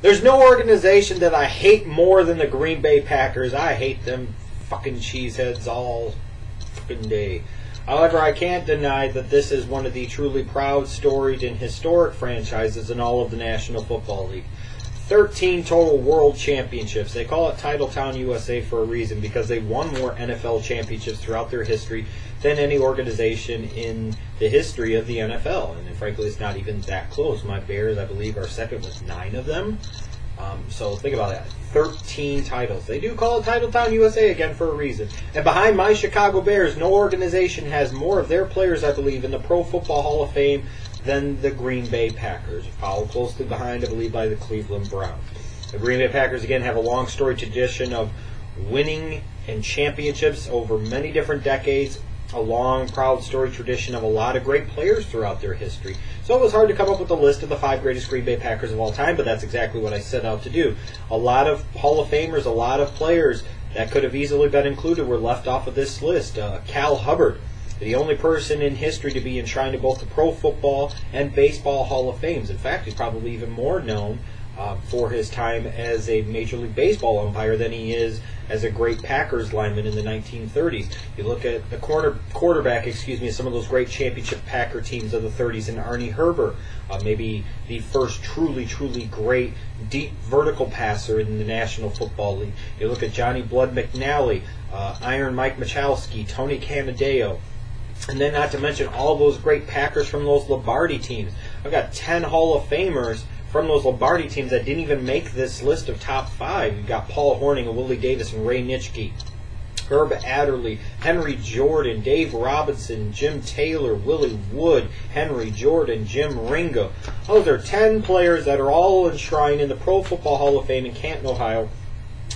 There's no organization that I hate more than the Green Bay Packers. I hate them fucking cheeseheads all fucking day. However, I can't deny that this is one of the truly proud, storied, and historic franchises in all of the National Football League. 13 total world championships. They call it Titletown USA for a reason, because they won more NFL championships throughout their history than any organization in the history of the NFL. And frankly, it's not even that close. My Bears, I believe, are second with 9 of them. So think about that. 13 titles. They do call it Titletown USA again for a reason. And behind my Chicago Bears, no organization has more of their players, I believe, in the Pro Football Hall of Fame than the Green Bay Packers, followed closely behind, I believe, by the Cleveland Browns. The Green Bay Packers, again, have a long storied tradition of winning and championships over many different decades, a long, proud, storied tradition of a lot of great players throughout their history. So it was hard to come up with a list of the 5 greatest Green Bay Packers of all time, but that's exactly what I set out to do. A lot of Hall of Famers, a lot of players that could have easily been included were left off of this list. Cal Hubbard, the only person in history to be enshrined in both the Pro Football and Baseball Hall of Fames. In fact, he's probably even more known for his time as a Major League Baseball umpire than he is as a great Packers lineman in the 1930s. You look at the quarterback, some of those great championship Packer teams of the 30s, and Arnie Herber, maybe the first truly great deep vertical passer in the National Football League. You look at Johnny Blood McNally, Iron Mike Michalski, Tony Canadeo, and then not to mention all those great Packers from those Lombardi teams. I've got 10 Hall of Famers from those Lombardi teams that didn't even make this list of top 5. You've got Paul Hornung and Willie Davis and Ray Nitschke, Herb Adderley, Henry Jordan, Dave Robinson, Jim Taylor, Willie Wood, Henry Jordan, Jim Ringo. Those are 10 players that are all enshrined in the Pro Football Hall of Fame in Canton, Ohio.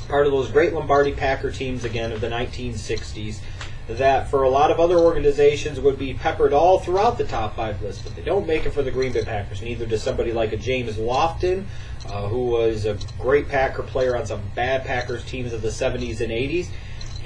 Part of those great Lombardi Packer teams, again, of the 1960s. That for a lot of other organizations would be peppered all throughout the top 5 list, but they don't make it for the Green Bay Packers. Neither does somebody like a James Lofton, who was a great Packer player on some bad Packers teams of the 70s and 80s.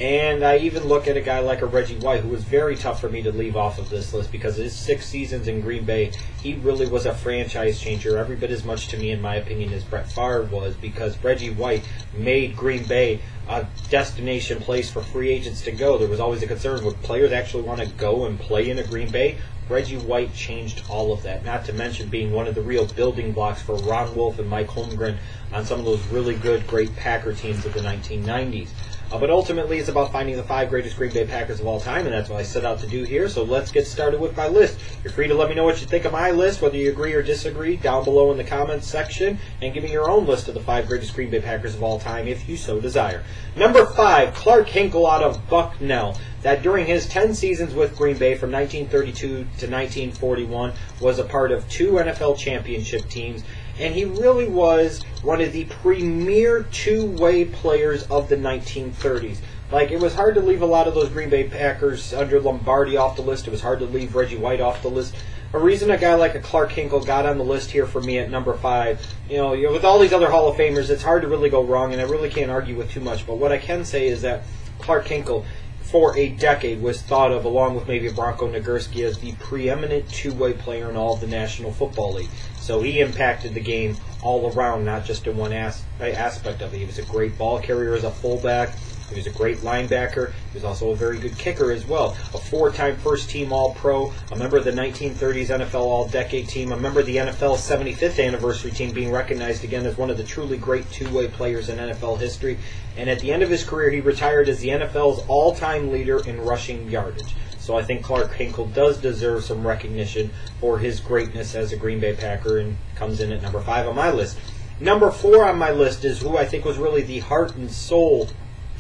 And I even look at a guy like a Reggie White, who was very tough for me to leave off of this list because of his 6 seasons in Green Bay. He really was a franchise changer, every bit as much to me, in my opinion, as Brett Farr was, because Reggie White made Green Bay a destination place for free agents to go. There was always a concern, would players actually want to go and play in a Green Bay? Reggie White changed all of that, not to mention being one of the real building blocks for Ron Wolf and Mike Holmgren on some of those really good, great Packer teams of the 1990s. But ultimately, it's about finding the 5 greatest Green Bay Packers of all time, and that's what I set out to do here. So let's get started with my list. You're free to let me know what you think of my list, whether you agree or disagree, down below in the comments section, and give me your own list of the 5 greatest Green Bay Packers of all time, if you so desire. Number 5, Clark Hinkle out of Bucknell, that during his 10 seasons with Green Bay from 1932 to 1941 was a part of 2 NFL championship teams, and he really was one of the premier two-way players of the 1930s. Like, it was hard to leave a lot of those Green Bay Packers under Lombardi off the list. It was hard to leave Reggie White off the list. A reason a guy like a Clark Hinkle got on the list here for me at number 5, with all these other Hall of Famers, it's hard to really go wrong, and I really can't argue with too much. But what I can say is that Clark Hinkle, for a decade, was thought of, along with maybe Bronco Nagurski, as the preeminent two-way player in all of the National Football League. So he impacted the game all around, not just in one aspect of it. He was a great ball carrier as a fullback. He was a great linebacker. He was also a very good kicker as well. A 4-time first-team All-Pro, a member of the 1930s NFL All-Decade team, a member of the NFL 75th anniversary team, being recognized again as one of the truly great two-way players in NFL history. And at the end of his career, he retired as the NFL's all-time leader in rushing yardage. So I think Clark Hinkle does deserve some recognition for his greatness as a Green Bay Packer, and comes in at number 5 on my list. Number 4 on my list is who I think was really the heart and soul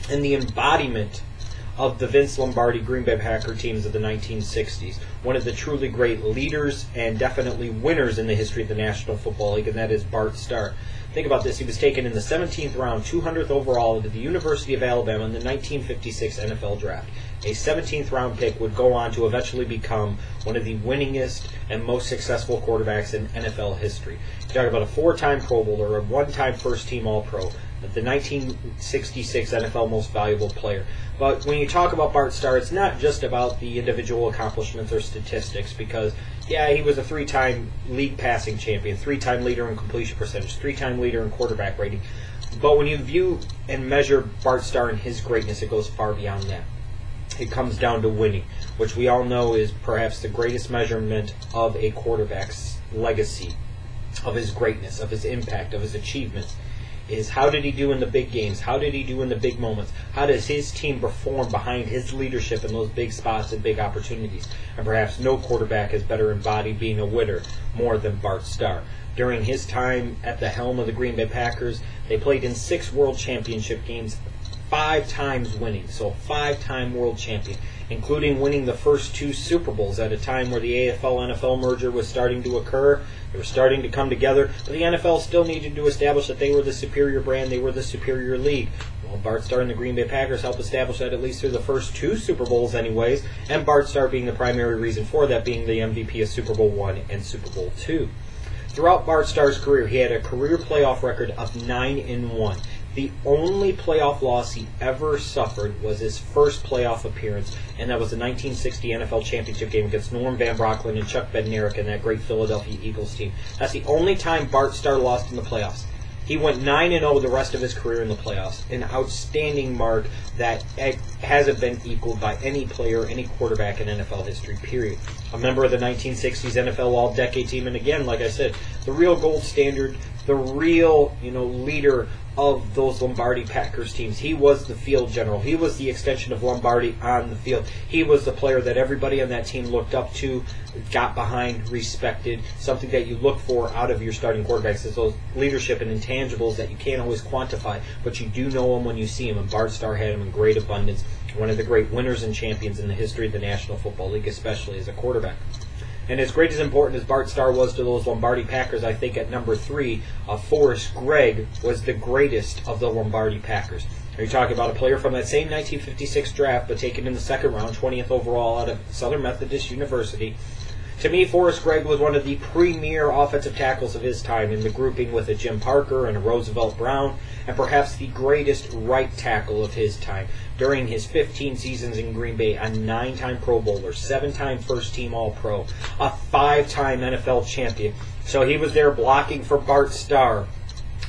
and the embodiment of the Vince Lombardi Green Bay Packer teams of the 1960s. One of the truly great leaders and definitely winners in the history of the National Football League, and that is Bart Starr. Think about this. He was taken in the 17th round, 200th overall, into the University of Alabama in the 1956 NFL Draft. A 17th round pick would go on to eventually become one of the winningest and most successful quarterbacks in NFL history. You talk about a 4-time Pro Bowler, a 1-time first-team All-Pro, the 1966 NFL Most Valuable Player. But when you talk about Bart Starr, it's not just about the individual accomplishments or statistics, because, yeah, he was a 3-time league passing champion, 3-time leader in completion percentage, 3-time leader in quarterback rating. But when you view and measure Bart Starr and his greatness, it goes far beyond that. It comes down to winning, which we all know is perhaps the greatest measurement of a quarterback's legacy, of his greatness, of his impact, of his achievements, is how did he do in the big games? How did he do in the big moments? How does his team perform behind his leadership in those big spots and big opportunities? And perhaps no quarterback has better embodied being a winner more than Bart Starr. During his time at the helm of the Green Bay Packers, they played in 6 World Championship games, 5 times winning, so 5-time world champion, including winning the first 2 Super Bowls at a time where the AFL-NFL merger was starting to occur. They were starting to come together, but the NFL still needed to establish that they were the superior brand, they were the superior league. Well, Bart Starr and the Green Bay Packers helped establish that at least through the first 2 Super Bowls anyways, and Bart Starr being the primary reason for that, being the MVP of Super Bowl I and Super Bowl II. Throughout Bart Starr's career, he had a career playoff record of 9-1. The only playoff loss he ever suffered was his first playoff appearance, and that was the 1960 NFL Championship game against Norm Van Brocklin and Chuck Bednarik and that great Philadelphia Eagles team. That's the only time Bart Starr lost in the playoffs. He went 9-0 the rest of his career in the playoffs, an outstanding mark that hasn't been equaled by any player, any quarterback in NFL history, period. A member of the 1960s NFL All-Decade team, and again, like I said, the real gold standard, the real, leader of those Lombardi Packers teams. He was the field general. He was the extension of Lombardi on the field. He was the player that everybody on that team looked up to, got behind, respected, something that you look for out of your starting quarterbacks. Is those leadership and intangibles that you can't always quantify, but you do know them when you see them, and Bart Starr had them in great abundance. One of the great winners and champions in the history of the National Football League, especially as a quarterback. And as great as important as Bart Starr was to those Lombardi Packers, I think at number 3, Forrest Gregg was the greatest of the Lombardi Packers. Are you talking about a player from that same 1956 draft, but taken in the second round, 20th overall out of Southern Methodist University? To me, Forrest Gregg was one of the premier offensive tackles of his time, in the grouping with a Jim Parker and a Roosevelt Brown, and perhaps the greatest right tackle of his time. During his 15 seasons in Green Bay, a 9-time Pro Bowler, 7-time first-team All-Pro, a 5-time NFL champion. So he was there blocking for Bart Starr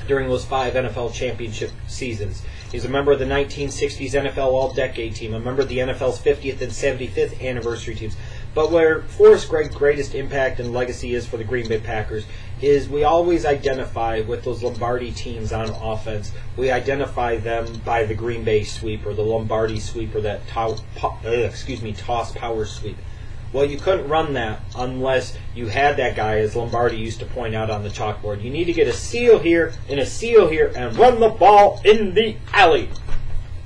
during those 5 NFL championship seasons. He's a member of the 1960s NFL All-Decade team, a member of the NFL's 50th and 75th anniversary teams. But where Forrest Gregg's greatest impact and legacy is for the Green Bay Packers is we always identify with those Lombardi teams on offense. We identify them by the Green Bay sweep or the Lombardi sweep or that toss power sweep. Well, you couldn't run that unless you had that guy, as Lombardi used to point out on the chalkboard. You need to get a seal here and a seal here and run the ball in the alley.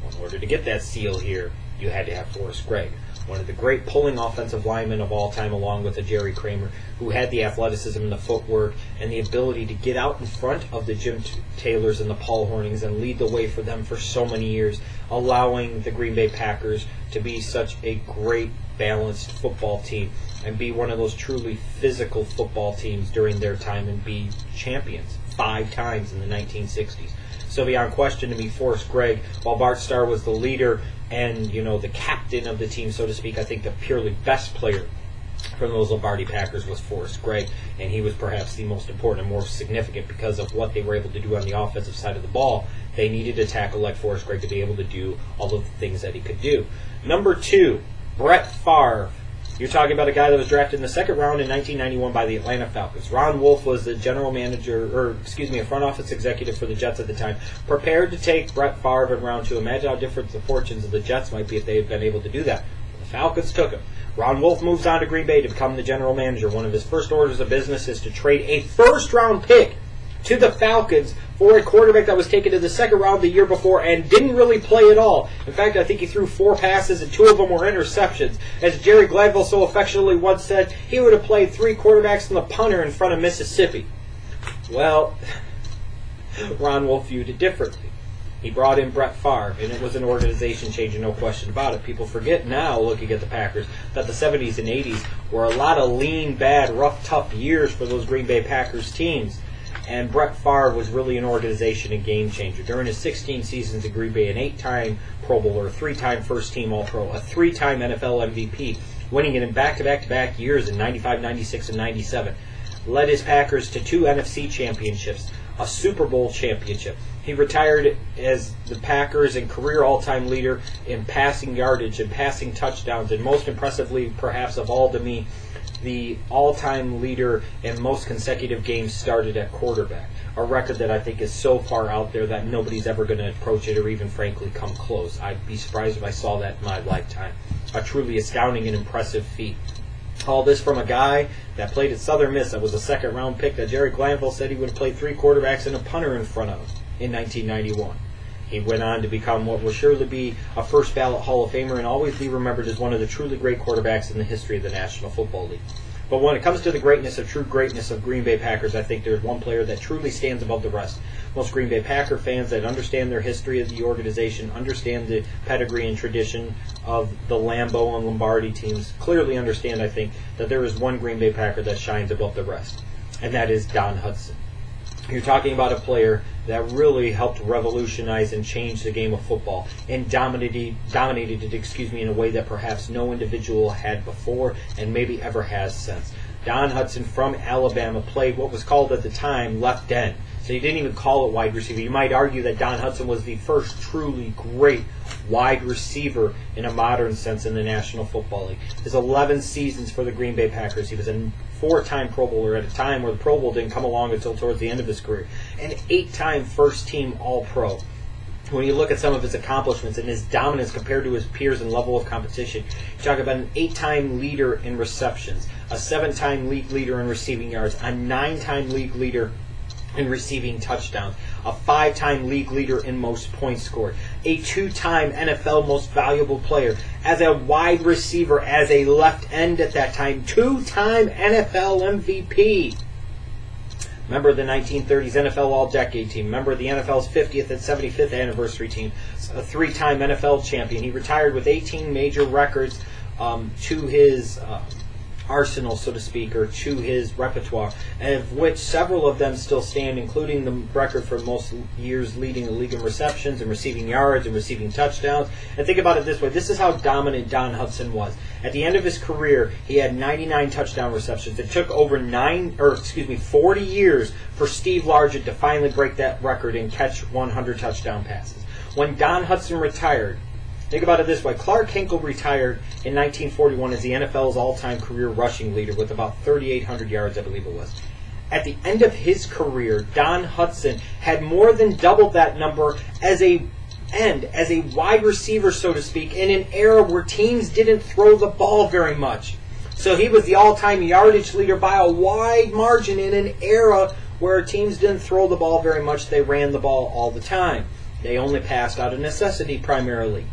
Well, in order to get that seal here, you had to have Forrest Gregg, one of the great pulling offensive linemen of all time, along with a Jerry Kramer, who had the athleticism and the footwork and the ability to get out in front of the Jim Taylors and the Paul Hornings and lead the way for them for so many years, allowing the Green Bay Packers to be such a great, balanced football team and be one of those truly physical football teams during their time and be champions 5 times in the 1960s. So beyond question to me, Forrest Gregg, while Bart Starr was the leader and, the captain of the team, so to speak, I think the purely best player from those Lombardi Packers was Forrest Gregg, and he was perhaps the most important and more significant because of what they were able to do on the offensive side of the ball. They needed a tackle like Forrest Gregg to be able to do all of the things that he could do. Number 2, Brett Farr. You're talking about a guy that was drafted in the second round in 1991 by the Atlanta Falcons. Ron Wolf was the general manager, a front office executive for the Jets at the time, prepared to take Brett Favre in round 2. Imagine how different the fortunes of the Jets might be if they had been able to do that. The Falcons took him. Ron Wolf moves on to Green Bay to become the general manager. One of his first orders of business is to trade a first-round pick to the Falcons for a quarterback that was taken in the second round the year before and didn't really play at all. In fact, I think he threw 4 passes and 2 of them were interceptions. As Jerry Gladwell so affectionately once said, he would have played 3 quarterbacks and the punter in front of Mississippi. Well, Ron Wolf viewed it differently. He brought in Brett Favre, and it was an organization change, no question about it. People forget now, looking at the Packers, that the 70s and 80s were a lot of lean, bad, rough, tough years for those Green Bay Packers teams. And Brett Farr was really an organization and game changer. During his 16 seasons at Green Bay, an 8-time Pro Bowler, a 3-time first-team All-Pro, a 3-time NFL MVP, winning it in back-to-back-to-back years in 95, 96, and 97. Led his Packers to 2 NFC championships, a Super Bowl championship. He retired as the Packers and career all-time leader in passing yardage and passing touchdowns, and most impressively, perhaps of all to me, the all-time leader in most consecutive games started at quarterback, a record that I think is so far out there that nobody's ever going to approach it or even frankly come close. I'd be surprised if I saw that in my lifetime. A truly astounding and impressive feat. All this from a guy that played at Southern Miss, that was a second-round pick that Jerry Glanville said he would have played 3 quarterbacks and a punter in front of in 1991. He went on to become what will surely be a first-ballot Hall of Famer and always be remembered as one of the truly great quarterbacks in the history of the National Football League. But when it comes to the greatness of true greatness of Green Bay Packers, I think there's one player that truly stands above the rest. Most Green Bay Packer fans that understand their history of the organization, understand the pedigree and tradition of the Lambeau and Lombardi teams, clearly understand, I think, that there is one Green Bay Packer that shines above the rest, and that is Don Hudson. You're talking about a player that really helped revolutionize and change the game of football and dominated it, in a way that perhaps no individual had before and maybe ever has since. Don Hudson from Alabama played what was called at the time left end. So you didn't even call it wide receiver. You might argue that Don Hudson was the first truly great wide receiver in a modern sense in the National Football League. His 11 seasons for the Green Bay Packers, he was a 4-time Pro Bowler at a time where the Pro Bowl didn't come along until towards the end of his career. An 8-time first-team All-Pro. When you look at some of his accomplishments and his dominance compared to his peers and level of competition, you talk about an 8-time leader in receptions, a 7-time league leader in receiving yards, a 9-time league leader in receiving touchdowns, a 5-time league leader in most points scored, a 2-time NFL most valuable player, as a wide receiver, as a left end at that time, 2-time NFL MVP. Member of the 1930s NFL All-Decade Team, member of the NFL's 50th and 75th anniversary team, a 3-time NFL champion. He retired with 18 major records to his arsenal, so to speak, or to his repertoire, of which several of them still stand, including the record for most years leading the league in receptions and receiving yards and receiving touchdowns. And think about it this way. This is how dominant Don Hudson was. At the end of his career, he had 99 touchdown receptions. It took over 40 years for Steve Largent to finally break that record and catch 100 touchdown passes. When Don Hudson retired, think about it this way. Clark Hinkle retired in 1941 as the NFL's all-time career rushing leader with about 3,800 yards, I believe it was. At the end of his career, Don Hudson had more than doubled that number as a wide receiver, so to speak, in an era where teams didn't throw the ball very much. So he was the all-time yardage leader by a wide margin in an era where teams didn't throw the ball very much. They ran the ball all the time. They only passed out of necessity primarily.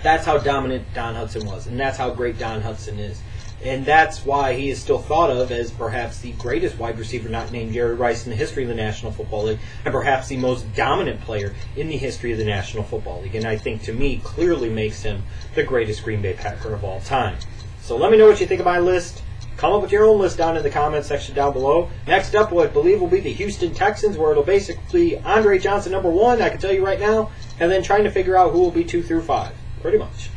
That's how dominant Don Hudson was, and that's how great Don Hudson is. And that's why he is still thought of as perhaps the greatest wide receiver not named Jerry Rice in the history of the National Football League, and perhaps the most dominant player in the history of the National Football League. And I think, to me, clearly makes him the greatest Green Bay Packer of all time. So let me know what you think of my list. Come up with your own list down in the comments section down below. Next up, what I believe will be the Houston Texans, where it'll basically be Andre Johnson #1, I can tell you right now, and then trying to figure out who will be 2 through 5. Pretty much.